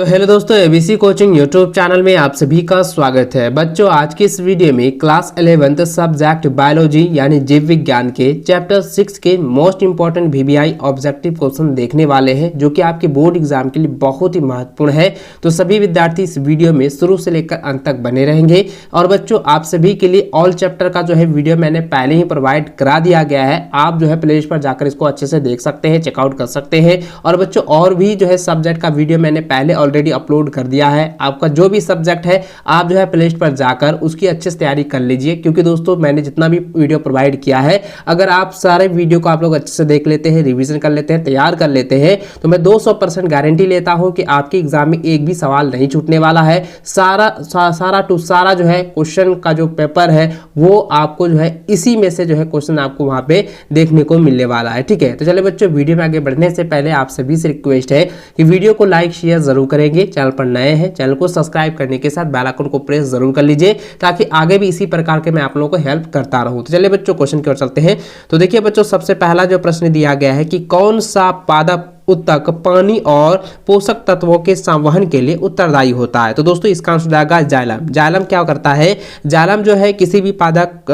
तो हेलो दोस्तों, ABC coaching YouTube channel में आप सभी का स्वागत है। बच्चों, आज की इस वीडियो में क्लास 11th सब्जेक्ट बायोलॉजी यानी जीव विज्ञान के चैप्टर 6 के most important VVI objective question देखने वाले हैं, जो कि आपके बोर्ड एग्जाम के लिए बहुत ही महत्वपूर्ण है। तो सभी विद्यार्थी इस वीडियो में शुरू से लेकर अंत तक बने रहेंगे। और बच्चों, आप सभी के लिए ऑल चैप्टर का जो है वीडियो मैंने पहले ही प्रोवाइड करा दिया गया है। आप जो है प्ले लिस्ट पर जाकर इसको अच्छे से देख सकते हैं, चेकआउट कर सकते हैं। और बच्चों, और भी जो है सब्जेक्ट का वीडियो मैंने पहले ऑलरेडी अपलोड कर दिया है। आपका जो भी सब्जेक्ट है, आप जो है प्ले लिस्ट पर जाकर उसकी अच्छे से तैयारी कर लीजिए, क्योंकि दोस्तों मैंने जितना भी वीडियो प्रोवाइड किया है, अगर आप सारे वीडियो को आप लोग अच्छे से देख लेते हैं, रिवीजन कर लेते हैं, तैयार कर लेते हैं, तो मैं 200% गारंटी लेता हूं कि आपके एग्जाम में एक भी सवाल नहीं छूटने वाला है। सारा जो है क्वेश्चन का जो पेपर है वो आपको जो है इसी में से जो है क्वेश्चन आपको वहां पे देखने को मिलने वाला है। ठीक है, तो चलिए बच्चों, वीडियो में आगे बढ़ने से पहले आप सभी से रिक्वेस्ट है कि वीडियो को लाइक शेयर जरूर करेंगे। चैनल पर नए हैं, चैनल को सब्सक्राइब करने के साथ बेल आइकन को प्रेस जरूर कर लीजिए, ताकि आगे भी इसी प्रकार के मैं आप लोगों को हेल्प करता रहूं। तो चलिए बच्चों, क्वेश्चन की ओर चलते हैं। तो देखिए बच्चों, सबसे पहला जो प्रश्न दिया गया है कि कौन सा पादप उत्तक पानी और पोषक तत्वों के संवहन के लिए उत्तरदायी होता है। तो दोस्तों, इसका आंसर जाएगा जाइलम। जाइलम क्या करता है? जाइलम जो है किसी भी पादप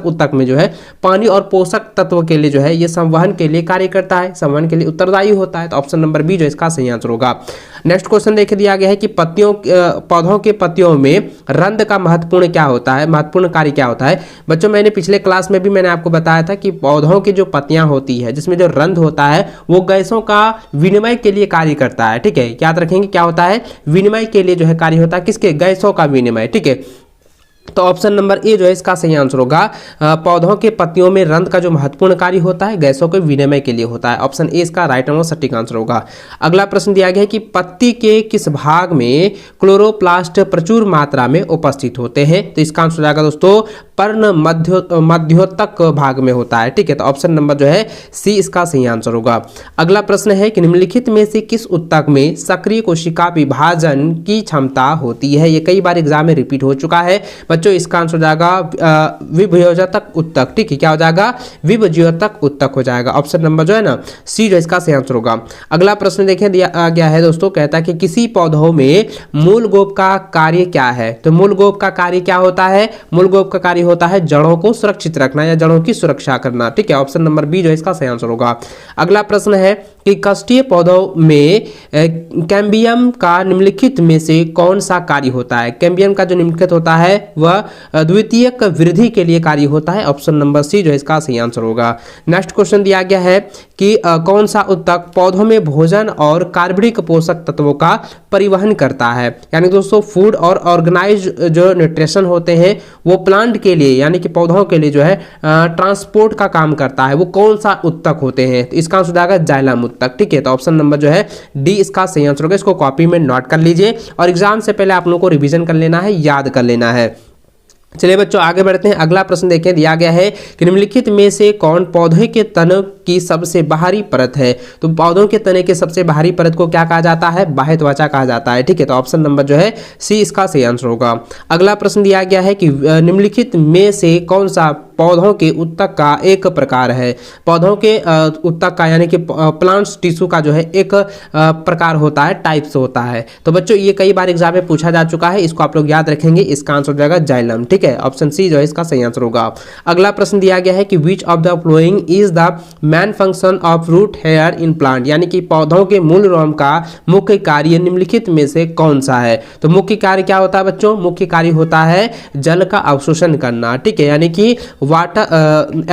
उत्तक में जो है पानी और पोषक तत्वों के लिए जो है ये संवहन के लिए कार्य करता है, संवहन के लिए उत्तरदायी होता है। तो ऑप्शन नंबर बी जो इसका सही आंसर होगा। नेक्स्ट क्वेश्चन देख दिया गया है कि पौधों के पत्तियों में रंध्र का महत्वपूर्ण क्या होता है, महत्वपूर्ण कार्य क्या होता है। बच्चों, मैंने पिछले क्लास में भी मैंने आपको बताया था कि पौधों की जो पत्तियां होती है, जिसमें जो रंध्र होता है वो गैसों का विनिमय के लिए कार्य करता है। ठीक है, याद रखेंगे क्या होता है? विनिमय के लिए जो है कार्य होता है, किसके? गैसों का विनिमय। ठीक है, तो ऑप्शन नंबर ए जो है इसका सही आंसर होगा। पौधों के पत्तियों में रंध्र का जो महत्वपूर्ण कार्य होता है गैसों के विनिमय के लिए होता है। ऑप्शन ए इसका राइट और सटीक आंसर होगा। अगला प्रश्न दिया गया है कि पत्ती के किस भाग में क्लोरोप्लास्ट प्रचुर मात्रा में उपस्थित होते हैं। तो इसका आंसर जाएगा दोस्तों पर्ण मध्योतक भाग में होता है। ठीक है, तो ऑप्शन नंबर जो है सी इसका सही आंसर होगा। अगला प्रश्न है कि निम्नलिखित में से किस उत्तक में सक्रिय कोशिका विभाजन की क्षमता होती है। ये कई बार एग्जाम में रिपीट हो चुका है बच्चों। इसका आंसर जाएगा विभयोजक उत्तक। ठीक है, क्या हो जाएगा? विभयोजक उत्तक हो जाएगा। ऑप्शन नंबर जो है ना सी जो इसका सही आंसर होगा। अगला प्रश्न देखें, दिया गया है दोस्तों, कहता है कि किसी पौधों में मूल गोप का कार्य क्या है। तो मूल गोप का कार्य क्या होता है? मूल गोप का कार्य होता है जड़ों को सुरक्षित रखना या जड़ों की सुरक्षा करना। ठीक है, ऑप्शन नंबर बी जो इसका सही आंसर होगा। अगला प्रश्न है कि काष्ठीय पौधों में कैम्बियम का निम्नलिखित में से कौन सा कार्य होता है। कैम्बियम का जो निम्नलिखित होता है वह द्वितीयक वृद्धि के लिए कार्य होता है। ऑप्शन नंबर सी जो इसका सही आंसर होगा। नेक्स्ट क्वेश्चन दिया गया है कि कौन सा उत्तक पौधों में भोजन और कार्बनिक पोषक तत्वों का परिवहन करता है। यानी दोस्तों फूड और ऑर्गेनाइज जो न्यूट्रिशन होते हैं वो प्लांट के लिए यानी कि पौधों के लिए जो है ट्रांसपोर्ट का काम करता है, वो कौन सा उत्तक होते हैं। तो इसका आंसर जाएगा जाइलम उत्तक। ठीक है, तो ऑप्शन नंबर जो है डी इसका सही आंसर होगा। इसको कॉपी में नोट कर लीजिए और एग्जाम से पहले आप लोगों को रिवीजन कर लेना है, याद कर लेना है। चलिए बच्चों, आगे बढ़ते हैं। अगला प्रश्न देखें, दिया गया है कि निम्नलिखित में से कौन पौधे के तने की सबसे बाहरी परत है। तो पौधों के तने के सबसे बाहरी परत को क्या कहा जाता है? बाह्य त्वचा कहा जाता है। ठीक है, तो ऑप्शन नंबर जो है सी इसका सही आंसर होगा। अगला प्रश्न दिया गया है कि निम्नलिखित में से कौन सा पौधों के उत्तक का एक प्रकार है। पौधों के उत्तक का यानी कि प्लांट्स टिश्यू का जो है एक प्रकार होता है, टाइप्स होता है। तो बच्चों, ये कई बार एग्जाम में पूछा जा चुका है, इसको आप लोग याद रखेंगे। इसका आंसर जाएगा जाइलम। ठीक है, ऑप्शन सी जो है इसका सही आंसर होगा। अगला प्रश्न दिया गया है कि which of the flowing is the main function of root hair in plant. यानी कि पौधों के मूल रोम का मुख्य कार्य निम्नलिखित में से कौन सा है। तो मुख्य कार्य क्या होता है बच्चों? मुख्य कार्य होता है जल का अवशोषण करना। ठीक है, यानी कि वाटर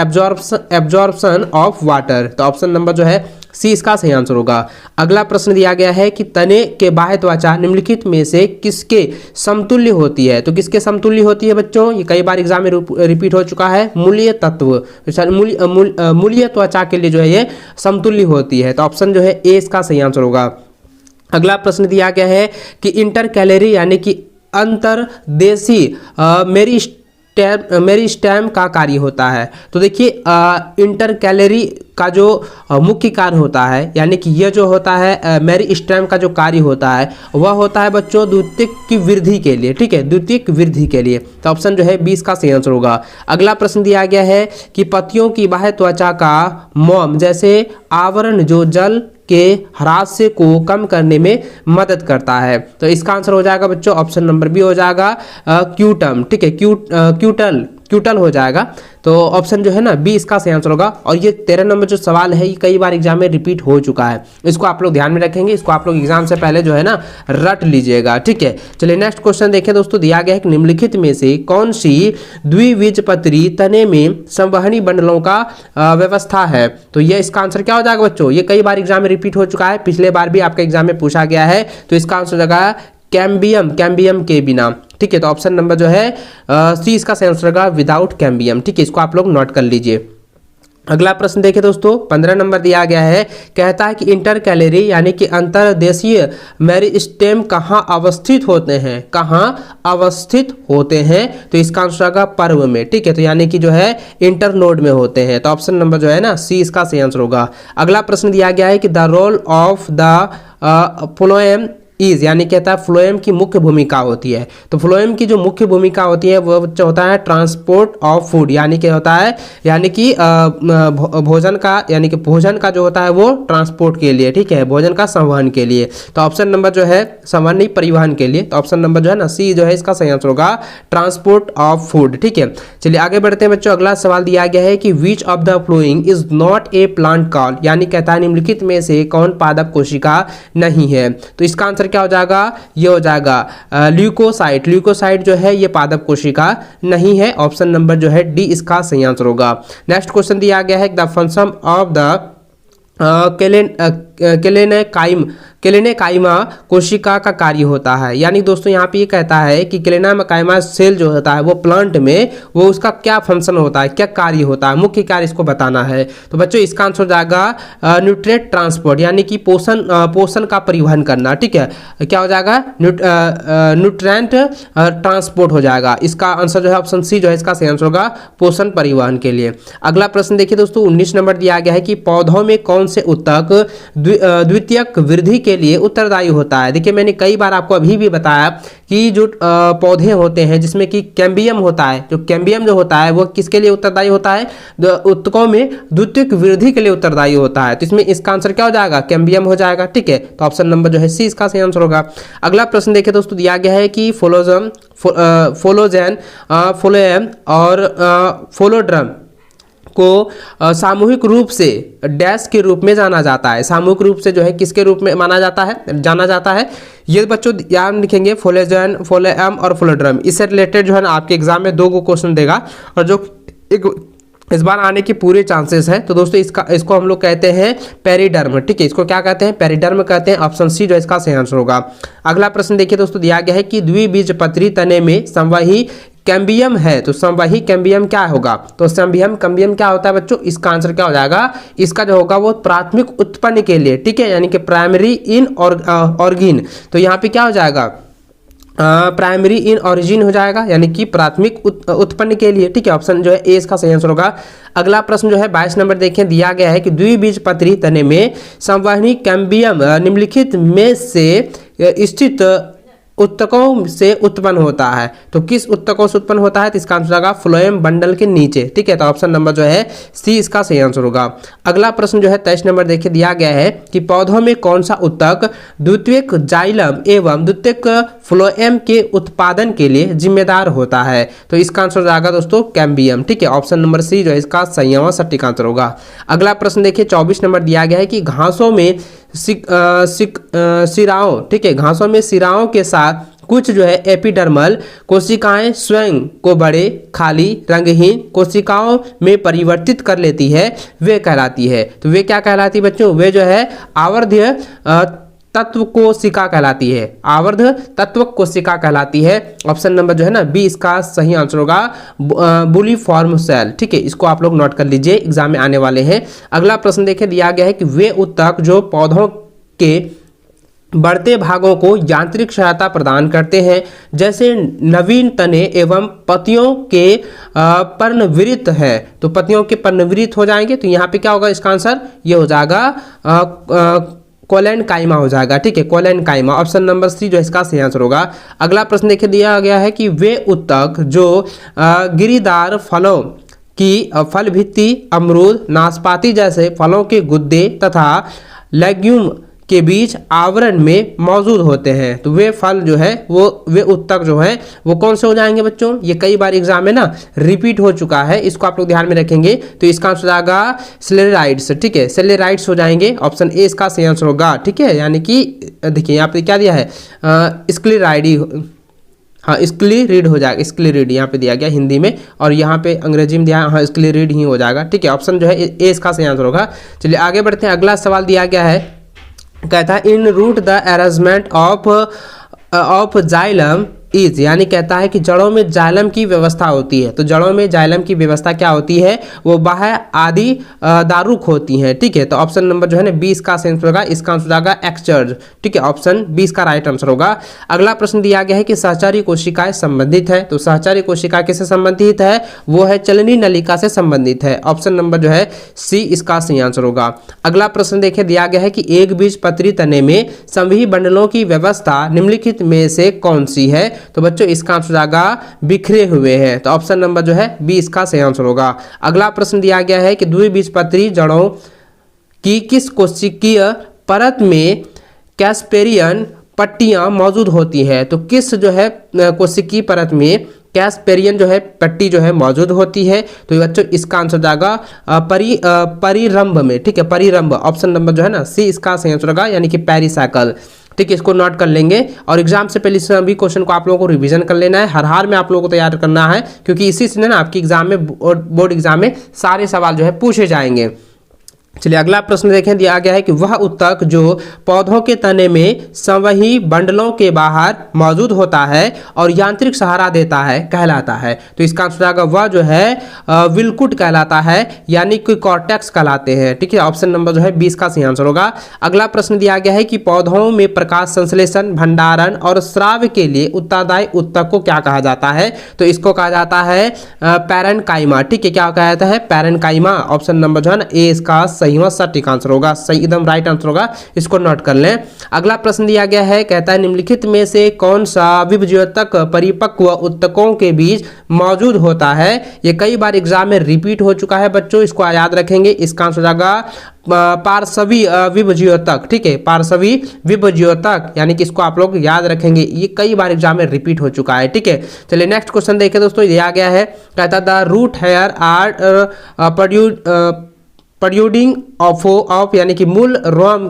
एब्जॉर्प्शन ऑफ वाटर। तो ऑप्शन नंबर जो है सी इसका सही आंसर होगा। अगला प्रश्न दिया गया है कि तने के बाह्य त्वचा निम्नलिखित में से किसके समतुल्य होती है। तो किसके समतुल्य होती है बच्चों? ये कई बार एग्जाम में रिपीट हो चुका है। मूल्य तत्व मूल्य त्वचा के लिए जो है ये समतुल्य होती है। तो ऑप्शन जो है ए इसका सही आंसर होगा। अगला प्रश्न दिया गया है कि इंटर कैलोरी यानी कि अंतर्देशीय मेरिस्टेम का कार्य होता है। तो देखिए इंटर कैलोरी का जो मुख्य कार्य होता है यानी कि यह जो होता है मेरिस्टेम का जो कार्य होता है वह होता है बच्चों द्वितीयक की वृद्धि के लिए। ठीक है, द्वितीयक वृद्धि के लिए। तो ऑप्शन जो है 20 का सही आंसर होगा। अगला प्रश्न दिया गया है कि पत्तियों की बाह्य त्वचा का मोम जैसे आवरण जो जल के ह्रास को कम करने में मदद करता है। तो इसका आंसर हो जाएगा बच्चों ऑप्शन नंबर बी हो जाएगा क्यूटम, ठीक है, क्यूटल हो जाएगा। तो ऑप्शन जो है ना बी इसका सही आंसर होगा। और ये 13 नंबर जो सवाल है ये कई बार एग्जाम में रिपीट हो चुका है, इसको आप लोग ध्यान में रखेंगे, इसको आप लोग एग्जाम से पहले जो है ना रट लीजिएगा, ठीक है। चलिए नेक्स्ट क्वेश्चन देखें दोस्तों, दिया गया है कि निम्नलिखित में से कौन सी द्विबीजपत्री तने में संवहनी बंडलों का व्यवस्था है। तो ये इसका आंसर क्या हो जाएगा बच्चों, ये कई बार एग्जाम में रिपीट हो चुका है, पिछले बार भी आपके एग्जाम में पूछा गया है। तो इसका आंसर हो जाएगा कैम्बियम के बिना, ठीक है। तो ऑप्शन नंबर जो है सी इसका सही आंसर होगा विदाउट कैम्बियम, ठीक है, इसको आप लोग नोट कर लीजिए। अगला प्रश्न देखें दोस्तों, 15 नंबर दिया गया है, कहता है कि इंटर कैलरी यानी कि अंतर्देशीय मेरिस्टेम कहाँ अवस्थित होते हैं, कहाँ अवस्थित होते हैं। तो इसका आंसर होगा पर्व में, ठीक है, तो यानी कि जो है इंटरनोड में होते हैं। तो ऑप्शन नंबर जो है ना सी इसका सही आंसर होगा। अगला प्रश्न दिया गया है कि the role of the phloem is, यानी कहता है फ्लोएम की मुख्य भूमिका होती है। तो फ्लोएम की जो मुख्य भूमिका होती है वो होता है ट्रांसपोर्ट ऑफ फूड, यानी क्या होता है, यानी कि भोजन का, यानी कि भोजन का जो होता है वो ट्रांसपोर्ट के लिए, ठीक है, भोजन का संवहन के लिए। तो ऑप्शन नंबर जो है संवहन नहीं परिवहन के लिए, तो ऑप्शन नंबर जो है ना सी जो है इसका सही आंसर होगा ट्रांसपोर्ट ऑफ फूड, ठीक है। चलिए आगे बढ़ते हैं बच्चों, अगला सवाल दिया गया है कि which of the flowing is not a plant call, यानी कहता है निम्नलिखित में से कौन पादप कोशिका नहीं है। तो इसका आंसर क्या हो जाएगा, ये हो जाएगा ल्यूकोसाइट। ल्यूकोसाइट जो है ये पादप कोशिका नहीं है, ऑप्शन नंबर जो है डी इसका सही आंसर होगा। नेक्स्ट क्वेश्चन दिया गया है द फंक्शन ऑफ द केलेनेकाइमा कोशिका का कार्य होता है। यानी दोस्तों यहाँ पे ये कहता है कि केलेनेकाइमा सेल जो होता है वो प्लांट में वो उसका क्या फंक्शन होता है, क्या कार्य होता है, मुख्य कार्य इसको बताना है। तो बच्चों इसका आंसर हो जाएगा न्यूट्रिएंट ट्रांसपोर्ट, यानी कि पोषण का परिवहन करना, ठीक है। क्या हो जाएगा न्यूट्रिएंट ट्रांसपोर्ट हो जाएगा। इसका आंसर जो है ऑप्शन सी जो है इसका सही आंसर होगा पोषण परिवहन के लिए। अगला प्रश्न देखिए दोस्तों, 19 नंबर दिया गया है कि पौधों में कौन से ऊतक द्वितीयक वृद्धि के लिए उत्तरदायी होता है। देखिए मैंने कई बार आपको अभी भी बताया कि जो पौधे होते हैं जिसमें कि कैम्बियम होता है, जो कैम्बियम जो होता है वो किसके लिए उत्तरदायी होता है, ऊतकों में द्वितीयक वृद्धि के लिए उत्तरदायी होता है। तो इसमें इसका आंसर क्या हो जाएगा, कैम्बियम हो जाएगा, ठीक है। तो ऑप्शन नंबर जो है सी इसका सही आंसर होगा। अगला प्रश्न देखिए दोस्तों, दिया गया है कि फ्लोएम और फ्लोड्रम को सामूहिक रूप से डैश के रूप में जाना जाता है। सामूहिक रूप से जो है किसके रूप में माना जाता है, जाना जाता है। ये बच्चों याद लिखेंगे फ्लोजेन, फ्लोएम और फ्लोड्रम। इससे रिलेटेड जो है ना आपके एग्जाम में 2 क्वेश्चन देगा और जो इस बार आने के पूरे चांसेस हैं। तो दोस्तों इसको हम लोग कहते हैं पेरिडर्म, ठीक है, इसको क्या कहते हैं, पेरिडर्म कहते हैं। ऑप्शन सी जो इसका सही आंसर होगा। अगला प्रश्न देखिए दोस्तों, दिया गया है कि द्विबीजपत्री तने में संवही कैम्बियम है। तो संवही कैम्बियम क्या होगा, तो कैम्बियम क्या होता है बच्चों, इसका आंसर क्या हो जाएगा, इसका जो होगा वो प्राथमिक उत्पन्न के लिए, ठीक है, यानी कि प्राइमरी इन ऑर्गेन। तो यहाँ पे क्या हो जाएगा, प्राइमरी इन ऑरिजिन हो जाएगा, यानी कि प्राथमिक उत्पन्न के लिए, ठीक है। ऑप्शन जो है ए इसका सही आंसर होगा। अगला प्रश्न जो है 22 नंबर देखें, दिया गया है कि द्विबीजपत्री तने में संवहनी कैम्बियम निम्नलिखित में से स्थित उत्तकों से उत्पन्न होता है। तो किस उत्तकों से उत्पन्न होता है, तो इसका आंसर होगा फ्लोएम बंडल के नीचे, ठीक है। तो ऑप्शन नंबर जो है सी इसका सही आंसर होगा। अगला प्रश्न जो है 23 नंबर देखिए, दिया गया है कि पौधों में कौन सा उत्तक द्वितीयक जाइलम एवं द्वितीयक फ्लोएम के उत्पादन के लिए जिम्मेदार होता है। तो इसका आंसर जाएगा दोस्तों कैम्बियम, ठीक है। ऑप्शन नंबर सी जो है इसका सही और सटीक आंसर होगा। अगला प्रश्न देखिए 24 नंबर दिया गया है कि घासों में सिराओं, ठीक है, घासों में सिराओं के साथ कुछ जो है एपिडर्मल कोशिकाएं स्वयं को बड़े खाली रंगहीन कोशिकाओं में परिवर्तित कर लेती है, वे कहलाती है। तो वे क्या कहलाती है बच्चों, वे जो है आवर्ध्य तत्व कोशिका कहलाती है, आवर्ध तत्व कोशिका कहलाती है। ऑप्शन नंबर जो है ना बी इसका सही आंसर होगा बुलिफॉर्म सेल, ठीक है, इसको आप लोग नोट कर लीजिए, एग्जाम में आने वाले हैं। अगला प्रश्न देखिए, दिया गया है कि वे उत्तक जो पौधों के बढ़ते भागों को यांत्रिक सहायता प्रदान करते हैं, जैसे नवीन तने एवं पत्तियों के पर्णवृत्त है। तो पत्तियों के पर्णवृत्त हो जाएंगे, तो यहाँ पे क्या होगा, इसका आंसर ये हो जाएगा कोलेनकाइमा हो जाएगा, ठीक है, कोलेनकाइमा। ऑप्शन नंबर सी जो इसका सही आंसर होगा। अगला प्रश्न देखिए, दिया गया है कि वे उत्तक जो गिरीदार फलों की फल भित्ति, अमरूद, नाशपाती जैसे फलों के गुद्दे तथा लेग्यूम के बीच आवरण में मौजूद होते हैं। तो वे फल जो है वे उत्तक जो है वो कौन से हो जाएंगे बच्चों? ये कई बार एग्जाम में ना रिपीट हो चुका है, इसको आप लोग ध्यान में रखेंगे। तो इसका आंसर जाएगा सेलेराइड्स, ठीक है, सेलेराइड्स हो जाएंगे। ऑप्शन ए इसका सही आंसर होगा, ठीक है। यानी कि देखिए यहाँ पे क्या दिया है, स्क्लेराइडी, हाँ स्क्लेरिड हो जाएगा, स्क्लेरिड यहाँ पे दिया गया हिंदी में, और यहाँ पे अंग्रेजी में दिया, हाँ स्क्लेरिड ही हो जाएगा, ठीक है। ऑप्शन जो है ए इसका सही आंसर होगा। चलिए आगे बढ़ते हैं। अगला सवाल दिया गया है, कहता है in root the arrangement of xylem is, यानी कहता है कि जड़ों में जाइलम की व्यवस्था होती है। तो जड़ों में जाइलम की व्यवस्था क्या होती है? वो बाह्य आदि दारुक होती हैं, ठीक है। तो ऑप्शन नंबर जो है ना 20 का आंसर होगा, इसका आंसर होगा एक्सचर्ज, ठीक है। ऑप्शन 20 का राइट आंसर होगा। अगला प्रश्न दिया गया है कि सहचारी कोशिकाएं संबंधित है। तो सहचारी कोशिका किससे संबंधित है? वो है चलनी नलिका से संबंधित है। ऑप्शन नंबर जो है सी इसका सही आंसर होगा। अगला प्रश्न देखिए, दिया गया है कि एक बीजपत्री तने में संवहनी बंडलों की व्यवस्था निम्नलिखित में से कौन सी है? तो बच्चों इसका आंसर आएगा बिखरे हुए हैं। तो ऑप्शन नंबर जो है बी इसका सही आंसर होगा। अगला प्रश्न दिया गया है कि द्विबीजपत्री जड़ों की किस कोशिकीय परत में कैस्पेरियन पट्टियां मौजूद होती है? तो किस जो है कोशिकीय परत में कैस्पेरियन जो है पट्टी जो है मौजूद होती है? तो बच्चों इसका आंसर जाएगा परिरंभ में, ठीक है, परिरंभ। ऑप्शन नंबर जो है ना सी इसका सही आंसर होगा, यानी कि पेरिसाइकल, ठीक है। इसको नोट कर लेंगे और एग्जाम से पहले सभी क्वेश्चन को आप लोगों को रिवीजन कर लेना है, हर हाल में आप लोगों को तैयार करना है, क्योंकि इसी से ना आपकी एग्जाम में बोर्ड एग्जाम में सारे सवाल जो है पूछे जाएंगे। चलिए अगला प्रश्न देखें, दिया गया है कि वह उत्तक जो पौधों के तने में संवहनी बंडलों के बाहर मौजूद होता है और यांत्रिक सहारा देता है कहलाता है? तो इसका आंसर आएगा वह जो है विलकुट कहलाता है, यानी कि कॉर्टेक्स कहलाते हैं, ठीक है। ऑप्शन नंबर जो है 20 का सही आंसर होगा। अगला प्रश्न दिया गया है कि पौधों में प्रकाश संश्लेषण, भंडारण और स्राव के लिए उत्तरदायी उत्तक को क्या कहा जाता है? तो इसको कहा जाता है पैरेन्काइमा, ठीक है। क्या कहा जाता है? पैरेन्काइमा। ऑप्शन नंबर जो है ना ए इसका सही सटीक आंसर होगा, सही एकदम राइट आंसर होगा, इसको नोट कर लें। अगला प्रश्न दिया गया है, कहता है निम्नलिखित में से कौन सा विभज्योतक परिपक्व उत्तकों के बीच मौजूद होता है? ये कई बार एग्जाम में रिपीट हो चुका है बच्चों, इसको याद रखेंगे। इसका आंसर होगा पार्श्वी विभज्योतक, ठीक है, पार्श्वी विभज्योतक, यानी कि इसको आप लोग याद रखेंगे, ये कई बार एग्जाम में रिपीट हो चुका है, ठीक है। चलिए नेक्स्ट क्वेश्चन देखें दोस्तों, दिया गया है, कहता the root hair are producing of, यानी कि मूल रोम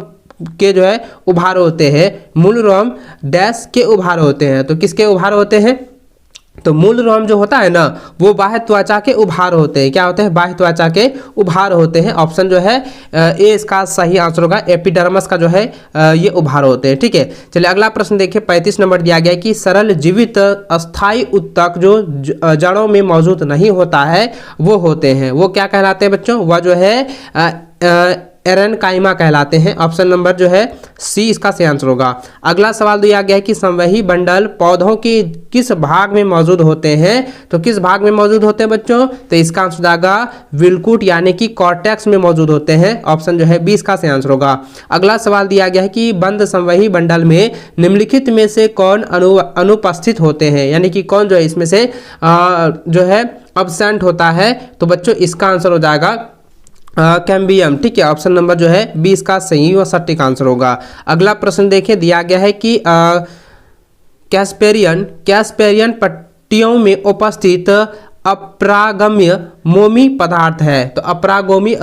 के जो है उभार होते हैं, मूल रोम डैश के उभार होते हैं। तो किसके उभार होते हैं? तो मूल रोम जो होता है ना वो बाह्य त्वचा के उभार होते हैं। क्या होते हैं? बाह्य त्वचा के उभार होते हैं। ऑप्शन जो है ए इसका सही आंसर होगा, एपिडर्मस का जो है ये उभार होते हैं, ठीक है। चलिए अगला प्रश्न देखिए, 35 नंबर दिया गया है कि सरल जीवित अस्थायी उत्तक जो जड़ों में मौजूद नहीं होता है वो होते हैं, वो क्या कहलाते हैं बच्चों? वह जो है एरेनकाइमा कहलाते हैं। ऑप्शन नंबर जो है सी इसका सही आंसर होगा। अगला सवाल दिया गया है कि संवहनी बंडल पौधों के किस भाग में मौजूद होते हैं? तो किस भाग में मौजूद होते हैं बच्चों? तो इसका आंसर आएगा विलकुट, यानी कि कॉर्टेक्स में मौजूद होते हैं। ऑप्शन जो है 20 का सही आंसर होगा। अगला सवाल दिया गया है कि बंद संवहनी बंडल में निम्नलिखित में से कौन अनुपस्थित होते हैं, यानी कि कौन जो है इसमें से जो है अब्सेंट होता है? तो बच्चों इसका आंसर हो जाएगा कैम्बियम, ठीक है। ऑप्शन नंबर जो है 20 का सही व सटीक आंसर होगा। अगला प्रश्न देखें, दिया गया है कि कैस्पेरियन पट्टियों में उपस्थित अप्रागम्य मोमी पदार्थ है। तो अप्रागम्य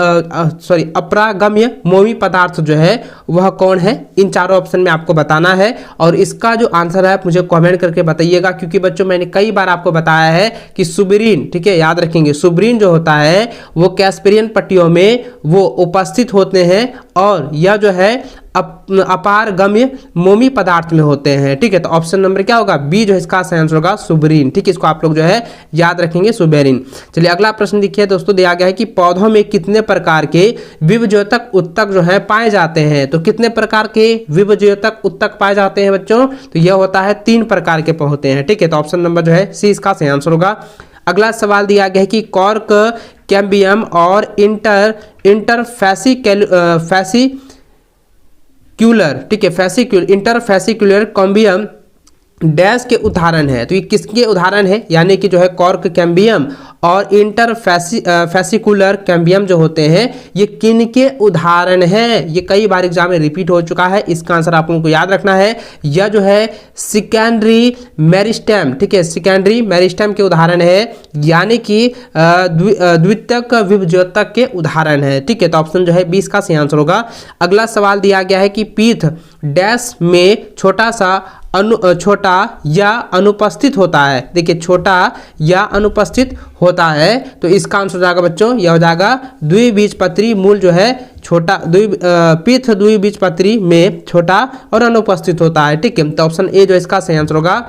मोमी पदार्थ जो है वह कौन है? इन चारों ऑप्शन में आपको बताना है, और इसका जो आंसर है आप मुझे कमेंट करके बताइएगा, क्योंकि बच्चों मैंने कई बार आपको बताया है कि सुब्रीन, ठीक है, याद रखेंगे, सुब्रीन जो होता है वो कैस्पेरियन पट्टियों में वो उपस्थित होते हैं, और यह जो है अपारगम्य मोमी पदार्थ में होते हैं, ठीक है। तो ऑप्शन नंबर क्या होगा? बी जो है इसका सही आंसर होगा सुब्रीन, ठीक है। इसको आप लोग जो है याद रखेंगे, सुबेरिन। चलिए अगला प्रश्न देखिए दोस्तों, दिया गया है कि पौधों में कितने प्रकार के विभज्योतक उत्तक जो है पाए जाते हैं? तो कितने प्रकार के विभज्योतक उत्तक पाए जाते हैं बच्चों? तो यह होता है 3 प्रकार के होते हैं, ठीक है। तो ऑप्शन नंबर जो है सी इसका सही आंसर होगा। अगला सवाल दिया गया है कि कॉर्क, कैम्बियम और इंटरफेसिक्यूलर, ठीक है, इंटरफेसिक्यूलर कॉम्बियम डैश के उदाहरण है। तो ये किसके उदाहरण है, यानी कि जो है कॉर्क कैम्बियम और इंटरफेसिकुलर कैम्बियम जो होते हैं ये किन के उदाहरण हैं। ये कई बार एग्जाम में रिपीट हो चुका है, इसका आंसर आप लोगों को याद रखना है। यह जो है सेकेंडरी मेरिस्टेम, ठीक है, सेकेंडरी मेरिस्टेम के उदाहरण है, यानी कि द्वितीयक विभज्योतक के उदाहरण है, ठीक है। तो ऑप्शन जो है 20 का सही आंसर होगा। अगला सवाल दिया गया है कि पीथ डैश में छोटा या अनुपस्थित होता है। देखिए छोटा या अनुपस्थित होता है, तो इसका आंसर हो जाएगा बच्चों, यह हो जाएगा द्विबीजपत्री मूल जो है छोटा पीथ द्विबीजपत्री में छोटा और अनुपस्थित होता है, ठीक है। तो ऑप्शन ए जो इसका सही आंसर होगा।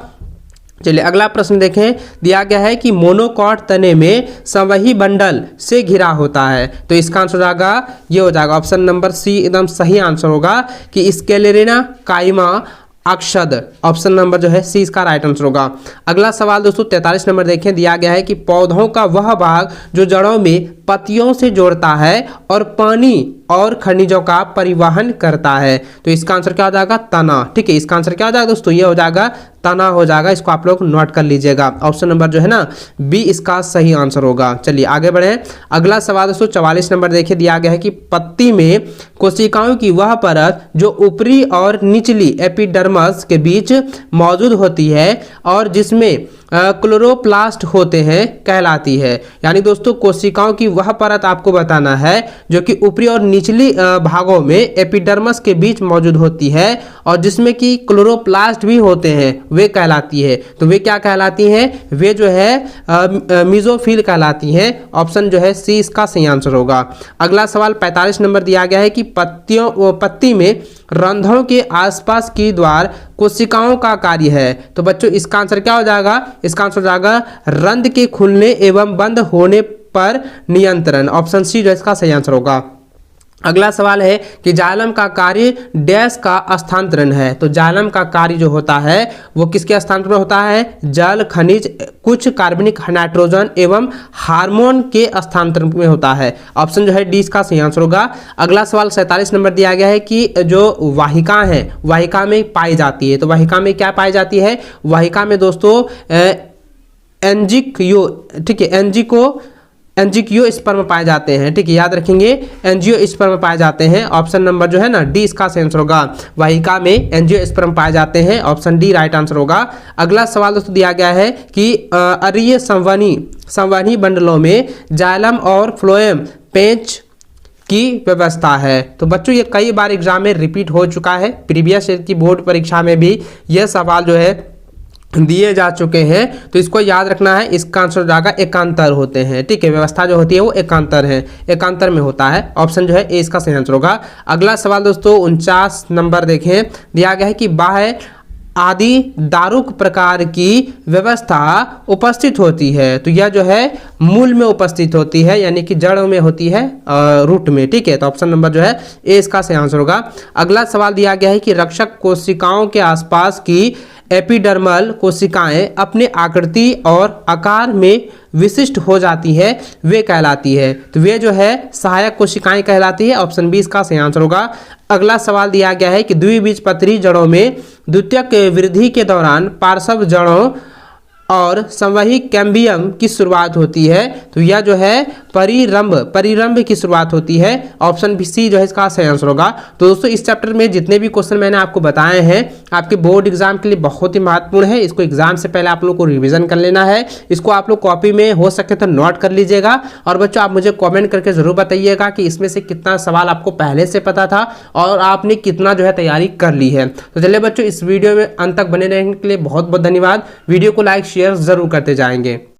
चलिए अगला प्रश्न देखें, दिया गया है कि मोनोकॉट तने में संवही बंडल से घिरा होता है। तो इसका आंसर हो जाएगा, ये हो जाएगा ऑप्शन नंबर सी एकदम सही आंसर होगा कि स्केलेरिना काइमा अक्षद, ऑप्शन नंबर जो है सी इसका राइट आंसर होगा। अगला सवाल दोस्तों 43 नंबर देखें, दिया गया है कि पौधों का वह भाग जो जड़ों में पत्तियों से जोड़ता है और पानी और खनिजों का परिवहन करता है। तो इसका आंसर क्या हो जाएगा, तना, ठीक है। इसका आंसर क्या हो जाएगा दोस्तों, ये हो जाएगा तना हो जाएगा। इसको आप लोग नोट कर लीजिएगा, ऑप्शन नंबर जो है ना बी इसका सही आंसर होगा। चलिए आगे बढ़े। अगला सवाल दोस्तों 44 नंबर देखिए, दिया गया है कि पत्ती में कोशिकाओं की वह परत जो ऊपरी और निचली एपिडर्मस के बीच मौजूद होती है और जिसमें क्लोरोप्लास्ट होते हैं कहलाती है। यानी दोस्तों कोशिकाओं की वह परत आपको बताना है जो कि ऊपरी और निचली भागों में एपिडर्मस के बीच मौजूद होती है और जिसमें कि क्लोरोप्लास्ट भी होते हैं, वे कहलाती है। तो वे क्या कहलाती हैं, वे जो है मीजोफिल कहलाती हैं। ऑप्शन जो है सी इसका सही आंसर होगा। अगला सवाल 45 नंबर दिया गया है कि पत्ती में रंध्रों के आसपास की द्वार कोशिकाओं का कार्य है। तो बच्चों इसका आंसर क्या हो जाएगा, इसका आंसर हो जाएगा रंध्र के खुलने एवं बंद होने पर नियंत्रण, ऑप्शन सी जो इसका सही आंसर होगा। अगला सवाल है कि जाइलम का कार्य डैश का स्थानांतरण है। तो जाइलम का कार्य जो होता है वो किसके स्थानांतरण होता है, जल, खनिज, कुछ कार्बनिक नाइट्रोजन एवं हार्मोन के स्थानांतरण में होता है। ऑप्शन जो है डी इसका सही आंसर होगा। अगला सवाल 47 नंबर दिया गया है कि जो वाहिका है वाहिका में पाई जाती है। तो वाहिका में क्या पाई जाती है, वाहिका में दोस्तों एंजियो, ठीक है, एंजियो स्पर्म पाए जाते हैं, ठीक है, याद रखेंगे एंजियो स्पर्म पाए जाते हैं। ऑप्शन नंबर जो है ना डी इसका सही आंसर होगा। वाहिका में एंजियो स्पर्म पाए जाते हैं, ऑप्शन डी राइट आंसर होगा। अगला सवाल दोस्तों दिया गया है कि अरीय संवहनी बंडलों में जाइलम और फ्लोएम पेंच की व्यवस्था है। तो बच्चों ये कई बार एग्जाम में रिपीट हो चुका है, प्रीवियस ईयर की बोर्ड परीक्षा में भी यह सवाल जो है दिए जा चुके हैं। तो इसको याद रखना है, इसका आंसर हो जाएगा एकांतर होते हैं, ठीक है। व्यवस्था जो होती है वो एकांतर है, एकांतर में होता है। ऑप्शन जो है ए इसका सही आंसर होगा। अगला सवाल दोस्तों 49 नंबर देखें, दिया गया है कि बाह्य आदि दारुक प्रकार की व्यवस्था उपस्थित होती है। तो यह जो है मूल में उपस्थित होती है, यानी कि जड़ में होती है, रूट में, ठीक है। तो ऑप्शन नंबर जो है ए इसका सही आंसर होगा। अगला सवाल दिया गया है कि रक्षक कोशिकाओं के आसपास की एपिडर्मल कोशिकाएं अपने आकृति और आकार में विशिष्ट हो जाती है, वे कहलाती है। तो वे जो है सहायक कोशिकाएं कहलाती है, ऑप्शन बी इसका सही आंसर होगा। अगला सवाल दिया गया है कि द्विबीजपत्री जड़ों में द्वितीयक वृद्धि के दौरान पार्श्व जड़ों और संवही कैम्बियम की शुरुआत होती है। तो यह जो है परिरंभ की शुरुआत होती है, ऑप्शन बी सी जो है इसका सही आंसर होगा। तो दोस्तों इस चैप्टर में जितने भी क्वेश्चन मैंने आपको बताए हैं आपके बोर्ड एग्जाम के लिए बहुत ही महत्वपूर्ण है। इसको एग्जाम से पहले आप लोग को रिवीजन कर लेना है। इसको आप लोग कॉपी में हो सके तो नोट कर लीजिएगा। और बच्चों आप मुझे कॉमेंट करके जरूर बताइएगा कि इसमें से कितना सवाल आपको पहले से पता था और आपने कितना जो है तैयारी कर ली है। तो चलिए बच्चों इस वीडियो में अंत तक बने रहने के लिए बहुत बहुत धन्यवाद। वीडियो को लाइक शेयर जरूर करते जाएंगे।